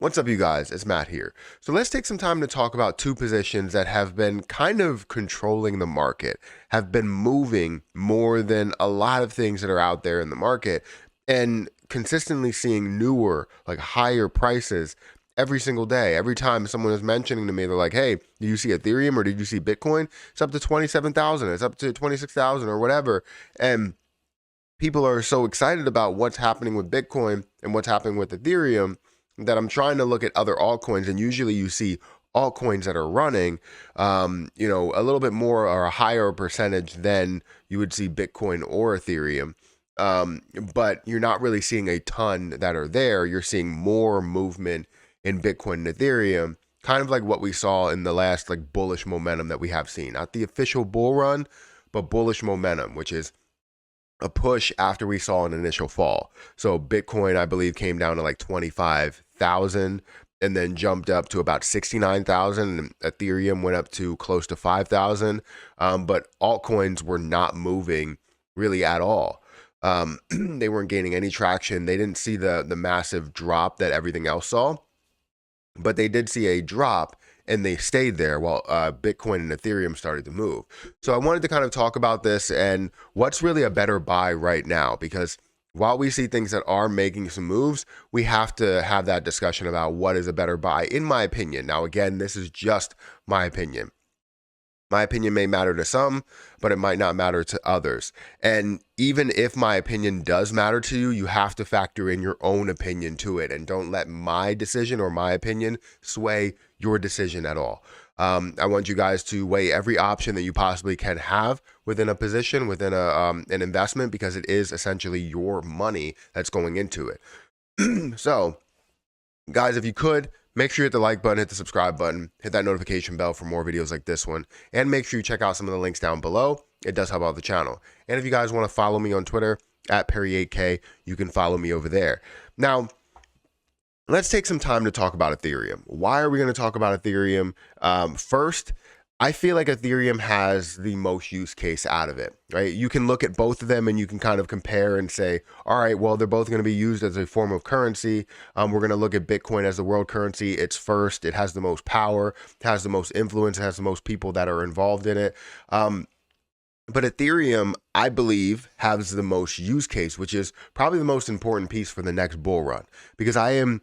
What's up, you guys? It's Matt here. So let's take some time to talk about two positions that have been kind of controlling the market, have been moving more than a lot of things that are out there in the market, and consistently seeing newer, like higher prices every single day. Every time someone is mentioning to me, they're like, hey, do you see Ethereum or did you see Bitcoin? It's up to 27,000, it's up to 26,000 or whatever. And people are so excited about what's happening with Bitcoin and what's happening with Ethereum that I'm trying to look at other altcoins, and usually you see altcoins that are running, a little bit more or a higher percentage than you would see Bitcoin or Ethereum. But you're not really seeing a ton that are there. You're seeing more movement in Bitcoin and Ethereum, kind of like what we saw in the last like bullish momentum that we have seen. Not the official bull run, but bullish momentum, which is a push after we saw an initial fall. So Bitcoin, I believe, came down to like 25,000 and then jumped up to about 69,000. And Ethereum went up to close to 5,000. But altcoins were not moving really at all. They weren't gaining any traction. They didn't see the massive drop that everything else saw, but they did see a drop and they stayed there while Bitcoin and Ethereum started to move. So I wanted to kind of talk about this and what's really a better buy right now, because while we see things that are making some moves, we have to have that discussion about what is a better buy, in my opinion. Now, again, this is just my opinion. My opinion may matter to some, but it might not matter to others. And even if my opinion does matter to you, you have to factor in your own opinion to it. And don't let my decision or my opinion sway your decision at all. I want you guys to weigh every option that you possibly can have within a position, within an investment, because it is essentially your money that's going into it. So, guys, if you could, make sure you hit the like button, hit the subscribe button, hit that notification bell for more videos like this one, and make sure you check out some of the links down below. It does help out the channel. And if you guys want to follow me on Twitter, at Perry8K, you can follow me over there. Now, let's take some time to talk about Ethereum. Why are we going to talk about Ethereum? First, I feel like Ethereum has the most use case out of it, right? You can look at both of them and you can kind of compare and say, all right, well, they're both going to be used as a form of currency. We're going to look at Bitcoin as the world currency. It's first, it has the most power, it has the most influence, it has the most people that are involved in it. But Ethereum, I believe, has the most use case, which is probably the most important piece for the next bull run, because I am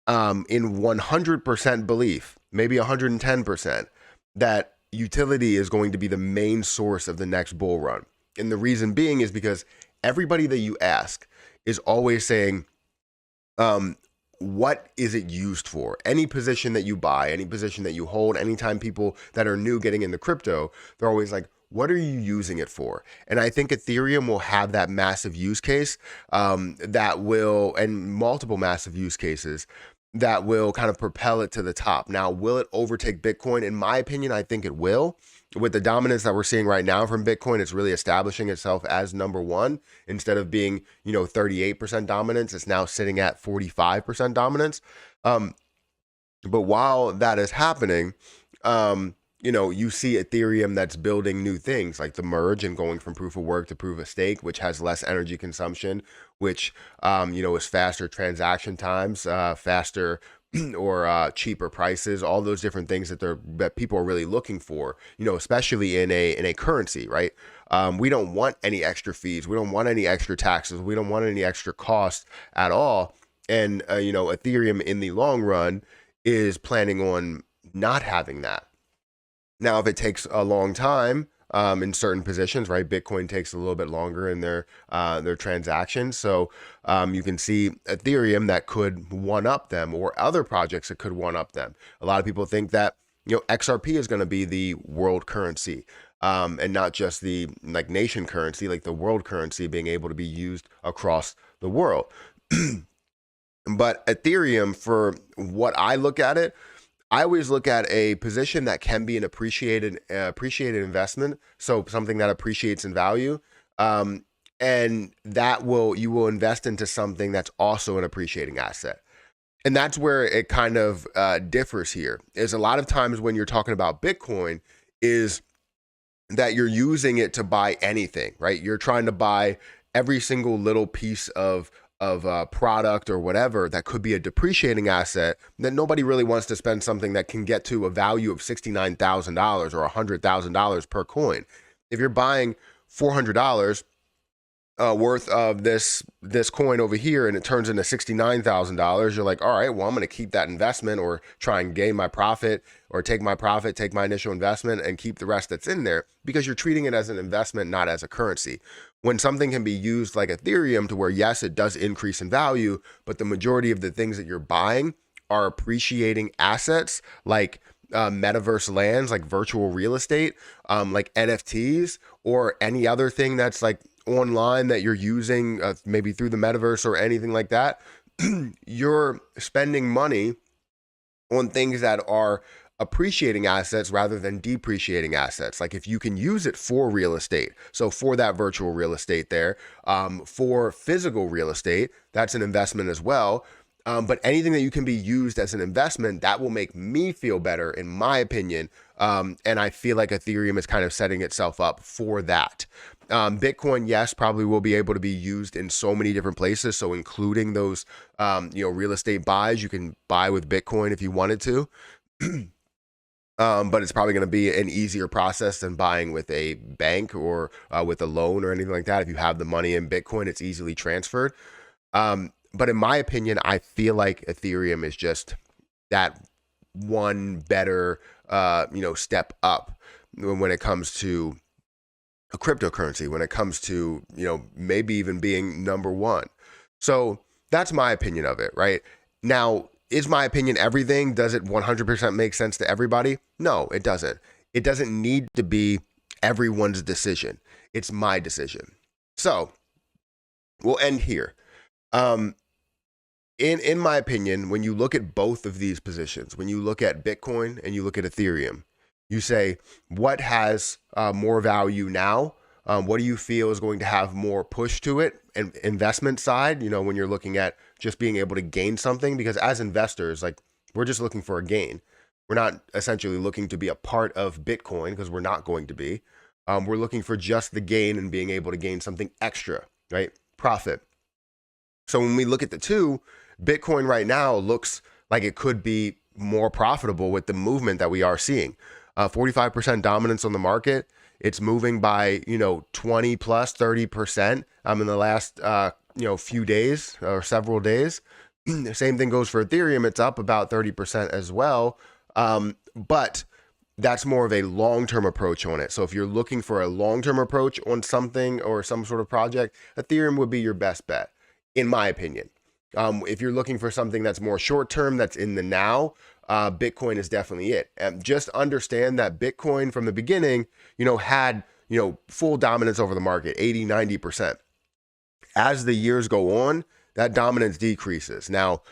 in 100% belief, maybe 110%, that utility is going to be the main source of the next bull run. And the reason being is because everybody that you ask is always saying, what is it used for? Any position that you buy, any position that you hold, anytime people that are new getting into crypto, they're always like, what are you using it for? And I think Ethereum will have that massive use case that will, and multiple massive use cases that will kind of propel it to the top. Now, will it overtake Bitcoin? In my opinion, I think it will. With the dominance that we're seeing right now from Bitcoin, it's really establishing itself as number one. Instead of being, 38% dominance, it's now sitting at 45% dominance. But while that is happening, you see Ethereum that's building new things like the merge and going from proof of work to proof of stake, which has less energy consumption, which, is faster transaction times, faster or cheaper prices, all those different things that people are really looking for, especially in a currency, right? We don't want any extra fees. We don't want any extra taxes. We don't want any extra costs at all. And, Ethereum in the long run is planning on not having that. Now, if it takes a long time in certain positions, right? Bitcoin takes a little bit longer in their transactions. So you can see Ethereum that could one-up them, or other projects that could one-up them. A lot of people think that, XRP is going to be the world currency, and not just the like nation currency, like the world currency being able to be used across the world. But Ethereum, for what I look at it, I always look at a position that can be an appreciated investment, so something that appreciates in value, and you will invest into something that's also an appreciating asset. And that's where it kind of differs here. Is a lot of times when you're talking about Bitcoin, is that you're using it to buy anything, right? You're trying to buy every single little piece of a product or whatever that could be a depreciating asset, then nobody really wants to spend something that can get to a value of $69,000 or $100,000 per coin. If you're buying $400 worth of this coin over here and it turns into $69,000, you're like, all right, well, I'm going to keep that investment or try and gain my profit, or take my profit, take my initial investment and keep the rest that's in there, because you're treating it as an investment, not as a currency. When something can be used like Ethereum, to where, yes, it does increase in value, but the majority of the things that you're buying are appreciating assets, like metaverse lands, like virtual real estate, like NFTs, or any other thing that's like online that you're using, maybe through the metaverse or anything like that. You're spending money on things that are appreciating assets rather than depreciating assets. Like if you can use it for real estate, so for that virtual real estate there, for physical real estate, that's an investment as well. But anything that you can be used as an investment, that will make me feel better, in my opinion. And I feel like Ethereum is kind of setting itself up for that. Bitcoin, yes, probably will be able to be used in so many different places. So including those, real estate buys, you can buy with Bitcoin if you wanted to. But it's probably going to be an easier process than buying with a bank or with a loan or anything like that. If you have the money in Bitcoin, it's easily transferred. But in my opinion, I feel like Ethereum is just that one better, step up when it comes to a cryptocurrency, when it comes to, maybe even being number one. So that's my opinion of it, right? Now, is my opinion everything? Does it 100% make sense to everybody? No, it doesn't. It doesn't need to be everyone's decision. It's my decision. So we'll end here. In my opinion, when you look at both of these positions, when you look at Bitcoin and you look at Ethereum, you say, what has more value now? What do you feel is going to have more push to it? And investment side, when you're looking at just being able to gain something, because as investors, like, we're just looking for a gain. We're not essentially looking to be a part of Bitcoin, because we're not going to be. We're looking for just the gain and being able to gain something extra, right? Profit. So when we look at the two, Bitcoin right now looks like it could be more profitable with the movement that we are seeing. 45% dominance on the market. It's moving by, 20 plus 30% in the last, few days or several days. Same thing goes for Ethereum. It's up about 30% as well. But that's more of a long-term approach on it. So if you're looking for a long-term approach on something or some sort of project, Ethereum would be your best bet, in my opinion. If you're looking for something that's more short-term, that's in the now, Bitcoin is definitely it. And just understand that Bitcoin from the beginning, had, full dominance over the market, 80, 90%. As the years go on, that dominance decreases. Now,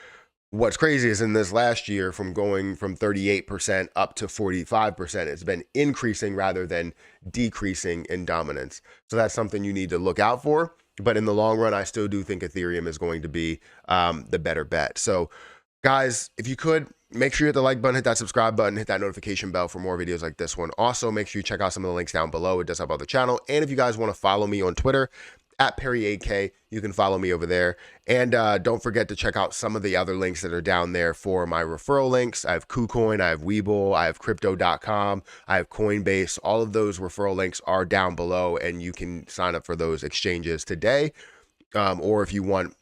what's crazy is in this last year, from going from 38% up to 45%, it's been increasing rather than decreasing in dominance. So that's something you need to look out for. But in the long run, I still do think Ethereum is going to be the better bet. So guys, if you could, make sure you hit the like button, hit that subscribe button, hit that notification bell for more videos like this one. Also, make sure you check out some of the links down below. It does help out the channel. And if you guys want to follow me on Twitter, at Perry8K, you can follow me over there. And don't forget to check out some of the other links that are down there for my referral links. I have KuCoin, I have Webull, I have Crypto.com, I have Coinbase. All of those referral links are down below, and you can sign up for those exchanges today. Or if you want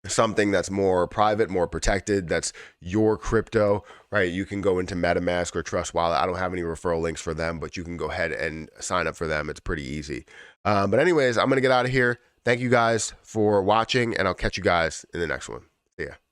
something that's more private, more protected, that's your crypto, right? You can go into MetaMask or Trust Wallet. I don't have any referral links for them, but you can go ahead and sign up for them. It's pretty easy. But anyways, I'm going to get out of here. Thank you guys for watching, and I'll catch you guys in the next one. See ya.